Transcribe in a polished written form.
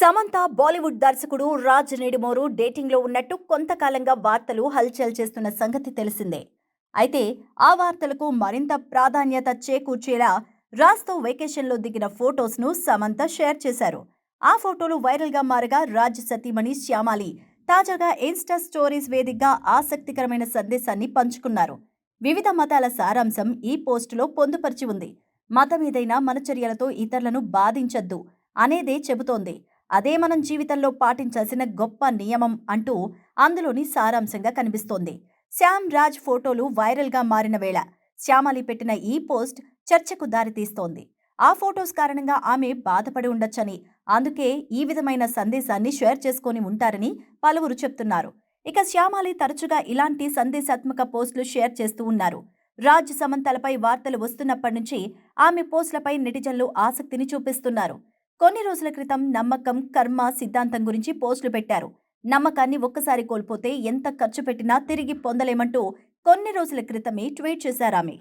సమంత బాలీవుడ్ దర్శకుడు రాజ్ నెడిమోరు డేటింగ్లో ఉన్నట్టు కొంతకాలంగా వార్తలు హల్చల్ చేస్తున్న సంగతి తెలిసిందే. అయితే ఆ వార్తలకు మరింత ప్రాధాన్యత చేకూర్చేలా రాజ్తో వెకేషన్లో దిగిన ఫోటోస్ను సమంత షేర్ చేశారు. ఆ ఫోటోలు వైరల్గా మారగా రాజ్ సతీమణి శ్యామాలి తాజాగా ఇన్స్టా స్టోరీస్ వేదికగా ఆసక్తికరమైన సందేశాన్ని పంచుకున్నారు. వివిధ మతాల సారాంశం ఈ పోస్టులో పొందుపరిచి ఉంది. మతమేదైనా మన చర్యలతో ఇతరులను బాధించొద్దు అనేదే చెబుతోంది. అదే మనం జీవితంలో పాటించాల్సిన గొప్ప నియమం అంటూ అందులోని సారాంశంగా కనిపిస్తోంది. శ్యామ్ రాజ్ ఫోటోలు వైరల్గా మారిన వేళ శ్యామలి పెట్టిన ఈ పోస్ట్ చర్చకు దారితీస్తోంది. ఆ ఫోటోస్ కారణంగా ఆమె బాధపడి ఉండొచ్చని, అందుకే ఈ విధమైన సందేశాన్ని షేర్ చేసుకొని ఉంటారని పలువురు చెప్తున్నారు. ఇక శ్యామలి తరచుగా ఇలాంటి సందేశాత్మక పోస్టులు షేర్ చేస్తూ ఉన్నారు. రాజ్ సమంతలపై వార్తలు వస్తున్నప్పటి నుంచి ఆమె పోస్టులపై నెటిజన్లు ఆసక్తిని చూపిస్తున్నారు. కొన్ని రోజుల క్రితం నమ్మకం, కర్మ సిద్ధాంతం గురించి పోస్టులు పెట్టారు. నమ్మకాన్ని ఒక్కసారి కోల్పోతే ఎంత ఖర్చు పెట్టినా తిరిగి పొందలేమంటూ కొన్ని రోజుల క్రితమే ట్వీట్ చేశారామె.